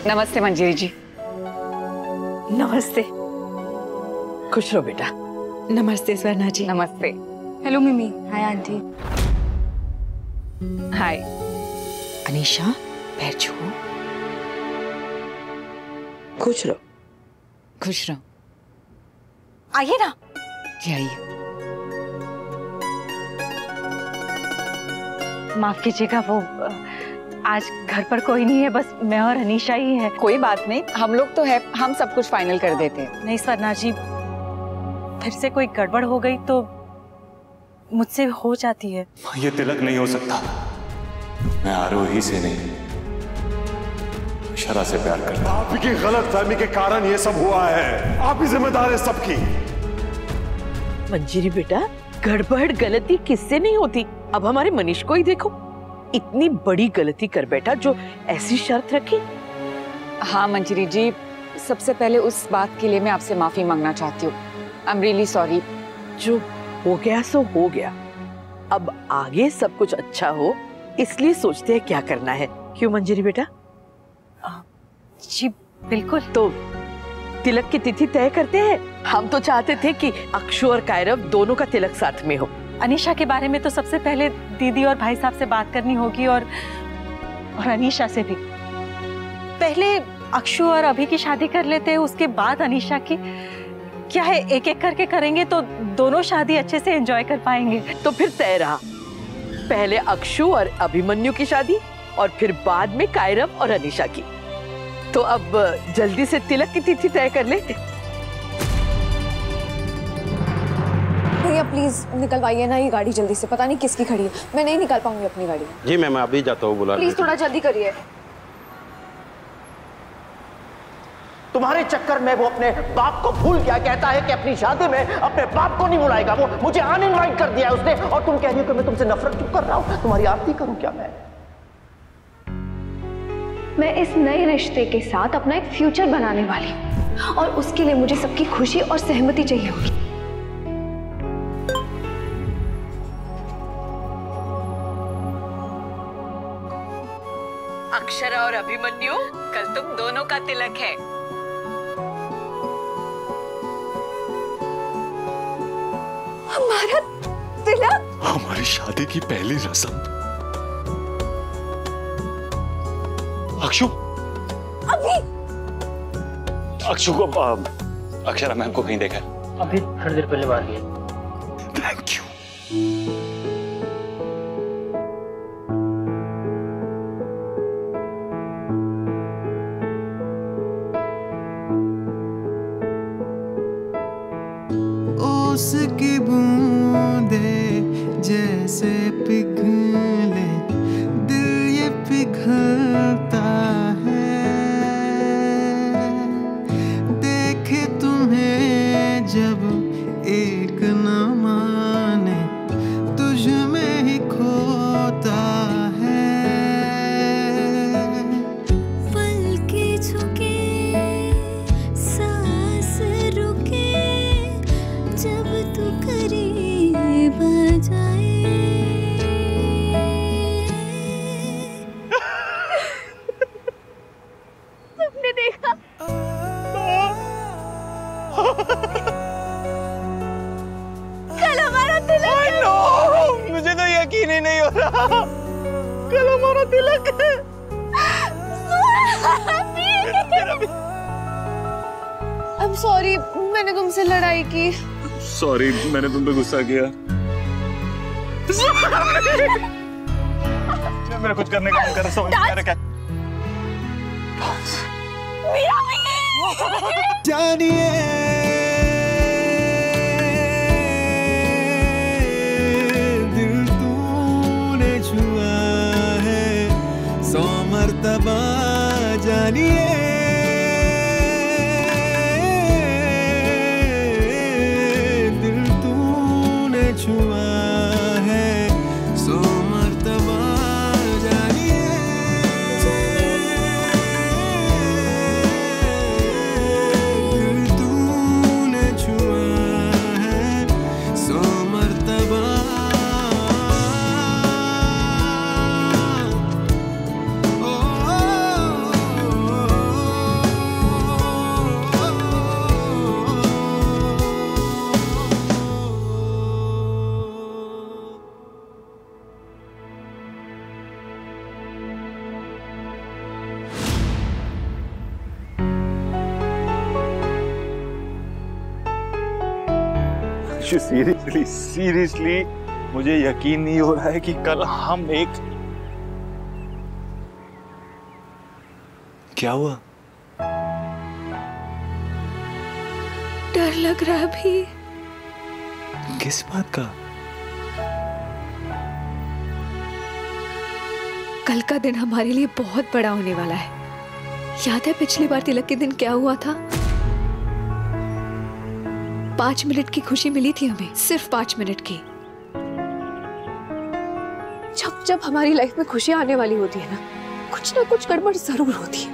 नमस्ते मंजीरी जी। नमस्ते। खुश रहो बेटा। नमस्ते स्वर्णा जी। नमस्ते। हेलो मिमी। Hi aunty. हाय। अनीशा पैर छू। खुश रहो। खुश रहो। आइए ना। जी आइए। माफ कीजिएगा, वो आज घर पर कोई नहीं है, बस मैं और अनीशा ही है। कोई बात नहीं, हम लोग तो है, हम सब कुछ फाइनल कर देते हैं। नहीं स्वर्णा जी, फिर से कोई गड़बड़ हो गई तो मुझसे हो जाती है। ये तिलक नहीं हो सकता। मैं आरोही से नहीं, शरा से प्यार करता हूं। आपकी गलतफहमी के कारण ये सब हुआ है। आप ही जिम्मेदार है सबकी। मंजीरी बेटा, गड़बड़ गलती किससे नहीं होती। अब हमारे मनीष को ही देखो, इतनी बड़ी गलती कर बैठा जो ऐसी शर्त रखी। हाँ मंजीरी जी, सबसे पहले उस बात के लिए मैं आपसे माफी मांगना चाहती हूँ। I am really sorry. जो हो गया सो हो गया। अब आगे सब कुछ अच्छा हो, इसलिए सोचते हैं क्या करना है। क्यों मंजीरी बेटा? जी बिल्कुल। तो तिलक की तिथि तय करते हैं। हम तो चाहते थे कि अक्षु और कायरव दोनों का तिलक साथ में हो। अनीशा के बारे में तो सबसे पहले दीदी और भाई साहब से बात करनी होगी, और अनीशा से भी। पहले अक्षु और अभी की शादी कर लेते हैं, उसके बाद अनीशा की। क्या है, एक एक करके करेंगे तो दोनों शादी अच्छे से एंजॉय कर पाएंगे। तो फिर तय रहा, पहले अक्षु और अभिमन्यु की शादी और फिर बाद में कायरव और अनीशा की। तो अब जल्दी से तिलक की तिथि तय कर ले। भैया प्लीज निकलवाइए ना ये गाड़ी जल्दी से, पता नहीं किसकी खड़ी है। मैं नहीं निकाल पाऊंगी अपनी गाड़ी। जी मैं अभी जाता हूँ, बुला। प्लीज थोड़ा जल्दी करिए। तुम्हारे चक्कर में वो अपने बाप को भूल गया। कहता है कि अपनी शादी में अपने बाप को नहीं बुलाएगा। वो मुझे अनइनवाइट कर दिया है उसने, और तुम कह रही हो कि मैं तुमसे नफरत क्यों कर रहा हूँ। तुम्हारी आरती करूँ क्या मैं इस नए रिश्ते के साथ अपना एक फ्यूचर बनाने वाली हूँ, और उसके लिए मुझे सबकी खुशी और सहमति चाहिए होगी। अक्षरा और अभिमन्यु, कल तुम दोनों का तिलक है। हमारा तिलक? हमारी शादी की पहली रस्म। अक्षु, अभी अक्षु को अक्षरा मैम को कहीं देखा है? अभी थोड़ी देर पहले बाहर गई। Thank you. उसकी बूंदे जैसे पिघले, दिल ये पिघलता है। देखे तुम्हें जब एक न माने, तुझ में ही खोता है। पलके झुके, सांस रुके, जब तू करीब आ जाए। तुमने देखा? कल हमारा तिलक है। मुझे तो यकीन ही नहीं हो रहा। कल हमारा तिलक है। I'm sorry, मैंने तुमसे लड़ाई की। सॉरी, मैंने तुम पे गुस्सा किया। मेरा कुछ करने का मन कर रहा है। जानिए दिल तूने छुआ है 100 मर्तबा। जानिए दिल तूने छुआ है 100 मर्तबा। जानिए दिल तूने छुआ है 100 मर्तबा। ओ, ओ, ओ, ओ, अक्षु सीरियसली मुझे यकीन नहीं हो रहा है कि कल हम एक। क्या हुआ? डर लग रहा है अभी। किस बात का? कल का दिन हमारे लिए बहुत बड़ा होने वाला है। याद है पिछली बार तिलक के दिन क्या हुआ था? 5 मिनट की खुशी मिली थी हमें, सिर्फ 5 मिनट की। जब जब हमारी लाइफ में खुशियां आने वाली होती है ना, कुछ ना कुछ गड़बड़ जरूर होती है।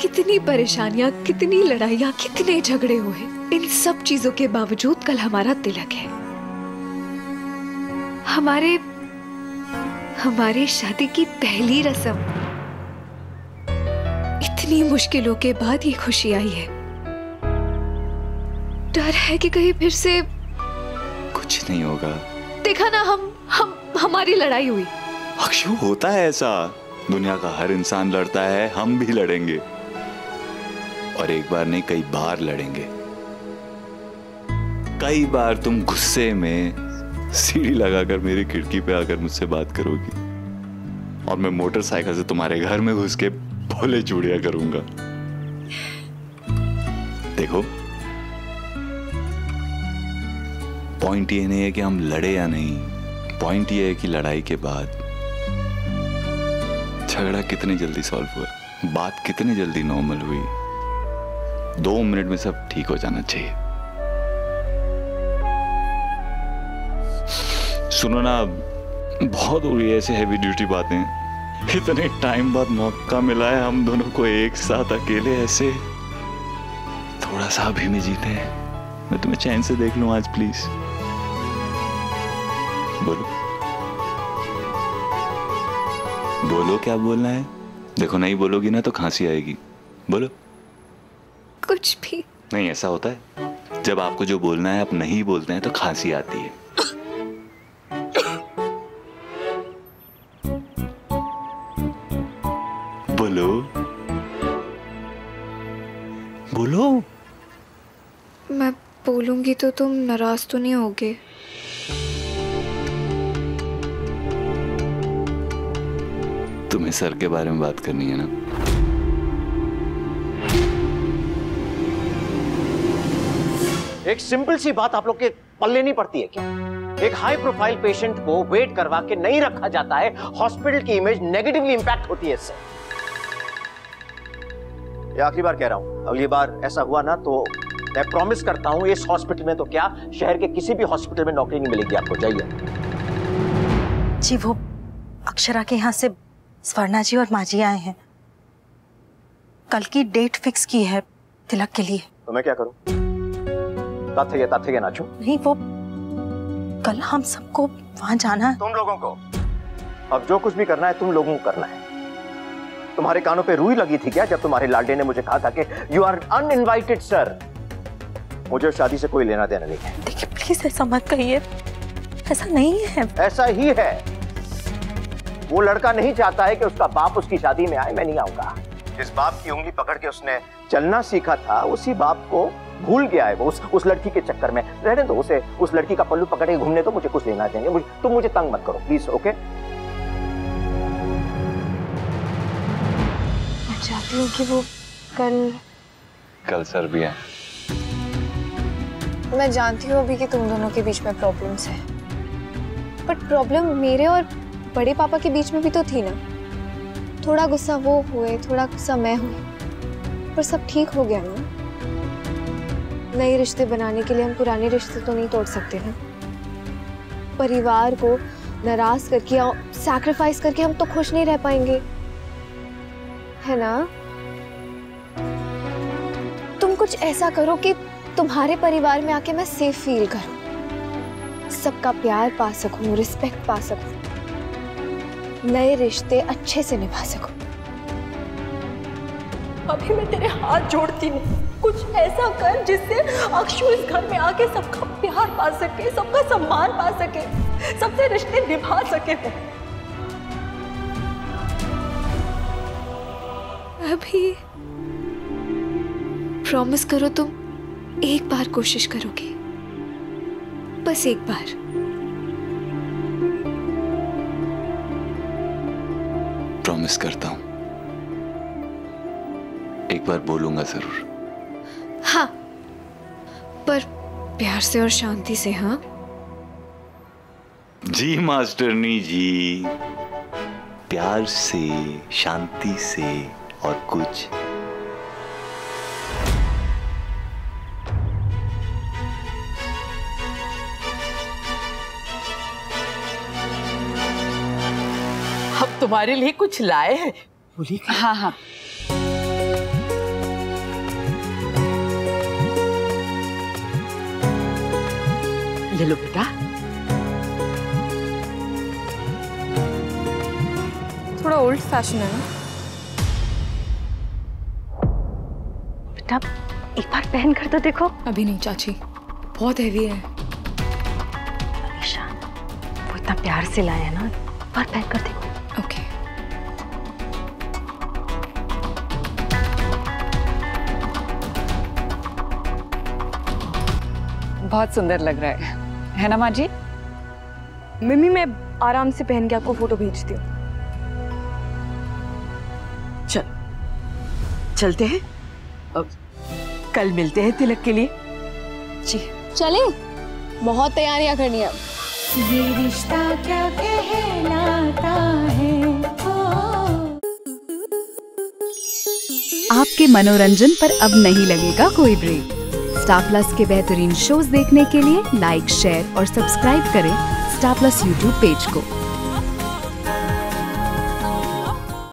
कितनी परेशानियां, कितनी लड़ाइयां, कितने झगड़े हुए, इन सब चीजों के बावजूद कल हमारा तिलक है। हमारे शादी की पहली रस्म। इतनी मुश्किलों के बाद ये खुशी आई है। डर है कि कहीं फिर से कुछ नहीं होगा। देखा ना, हमारी लड़ाई हुई। अक्षु, होता है ऐसा, दुनिया का हर इंसान लड़ता है, हम भी लड़ेंगे। और एक बार नहीं, कई बार लड़ेंगे। कई बार तुम गुस्से में सीढ़ी लगाकर मेरी खिड़की पे आकर मुझसे बात करोगी और मैं मोटरसाइकिल से तुम्हारे घर में घुस के भोले चूड़िया करूंगा। देखो, पॉइंट ये नहीं है कि हम लड़े या नहीं, पॉइंट ये है कि लड़ाई के बाद झगड़ा कितनी जल्दी सॉल्व हुआ, बात कितनी जल्दी नॉर्मल हुई। 2 मिनट में सब ठीक हो जाना चाहिए। सुनो ना, बहुत हो गई ऐसे हैवी ड्यूटी बातें। इतने टाइम बाद मौका मिला है हम दोनों को एक साथ अकेले ऐसे थोड़ा सा अभी में जीते हैं। मैं तुम्हें चैन से देख लूं आज, प्लीज बोलो बोलो, क्या बोलना है? देखो, नहीं बोलोगी ना तो खांसी आएगी। बोलो। कुछ भी नहीं। ऐसा होता है जब आपको जो बोलना है आप नहीं बोलते हैं तो खांसी आती है। बोलो बोलो। मैं बोलूंगी तो तुम नाराज तो नहीं होगे? तुम्हें सर के बारे में बात करनी है ना? एक सिंपल सी बात आप लोग के पल्ले नहीं पड़ती है क्या? एक हाई प्रोफाइल पेशेंट को वेट करवा के नहीं रखा जाता है, हॉस्पिटल की इमेज नेगेटिवली इंपैक्ट होती है इससे। ये आखिरी बार कह रहा हूं, अगली बार ऐसा हुआ ना तो मैं प्रॉमिस करता हूं, इस हॉस्पिटल में तो क्या, शहर के किसी भी हॉस्पिटल में नौकरी नहीं मिलेगी आपको। जाइए जी। वो अक्षरा के यहाँ से स्वर्णा जी और माँ जी आए हैं। कल की डेट फिक्स की है तिलक के लिए। तो मैं क्या करूं? ताथे नाचूं? नहीं, वो कल हम सबको वहां जाना है। तुम लोगों को अब जो कुछ भी करना है तुम लोगों को करना है। तुम्हारे कानों पे रुई लगी थी क्या जब तुम्हारे लाडे ने मुझे कहा था कि यू आर अनइनवाइटेड सर? मुझे शादी से कोई लेना देना नहीं है। देखिए प्लीज ऐसा मत कहिए, ऐसा नहीं है। ऐसा ही है। वो लड़का नहीं चाहता है कि उसका बाप उसकी शादी में आए, मैं नहीं आऊंगा। जिस बाप की उंगली पकड़ के उसने चलना सीखा था उसी बाप को भूल गया है वो उस लड़की के चक्कर में। रहने दो उसे, उस लड़की का पल्लू पकड़ के घूमने दो, मुझे कुछ लेना देंगे। तुम मुझे तंग मत करो प्लीज, ओके? मैं चाहती हूँ कि वो कल सर भी है। मैं जानती हूँ अभी कि तुम दोनों के बीच में प्रॉब्लम्स है, बट प्रॉब्लम मेरे और बड़े पापा के बीच में भी तो थी ना। थोड़ा गुस्सा वो हुए, थोड़ा गुस्सा मैं हुई, पर सब ठीक हो गया ना। नए रिश्ते बनाने के लिए हम पुराने रिश्ते तो नहीं तोड़ सकते ना। परिवार को नाराज करके और सैक्रिफाइस करके हम तो खुश नहीं रह पाएंगे, है ना? तुम कुछ ऐसा करो कि तुम्हारे परिवार में आके मैं सेफ फील करूं, सबका प्यार पा सकूं, रिस्पेक्ट पा सकूं, नए रिश्ते अच्छे से निभा सकूं। अभी मैं तेरे हाथ जोड़ती हूँ, कुछ ऐसा कर जिससे अक्षु इस घर में आके सबका प्यार पा सके, सबका सम्मान पा सके, सबसे रिश्ते निभा सके। अभी प्रॉमिस करो तुम एक बार कोशिश करोगे। बस एक बार। प्रॉमिस करता हूं, एक बार बोलूंगा जरूर। हाँ, पर प्यार से और शांति से। हाँ जी मास्टरनी जी, प्यार से, शांति से और कुछ। हम तुम्हारे लिए कुछ लाए हैं। बोलिए। हाँ हाँ, ये लो बेटा। थोड़ा ओल्ड फैशन है ना। बेटा एक बार पहन कर तो देखो। अभी नहीं चाची, बहुत हैवी है। अनीशा, वो इतना प्यार से लाया है ना, एक बार पहन कर देखो। ओके। बहुत सुंदर लग रहा है ना माँ जी? मम्मी मैं आराम से पहन के आपको फोटो भेजती हूँ। चलते हैं, अब कल मिलते हैं तिलक के लिए। जी चले, बहुत तैयारियां करनी है। ये रिश्ता क्या कहलाता है। आपके मनोरंजन पर अब नहीं लगेगा कोई ब्रेक। स्टार प्लस के बेहतरीन शोज देखने के लिए लाइक, शेयर और सब्सक्राइब करें स्टार प्लस यूट्यूब पेज को।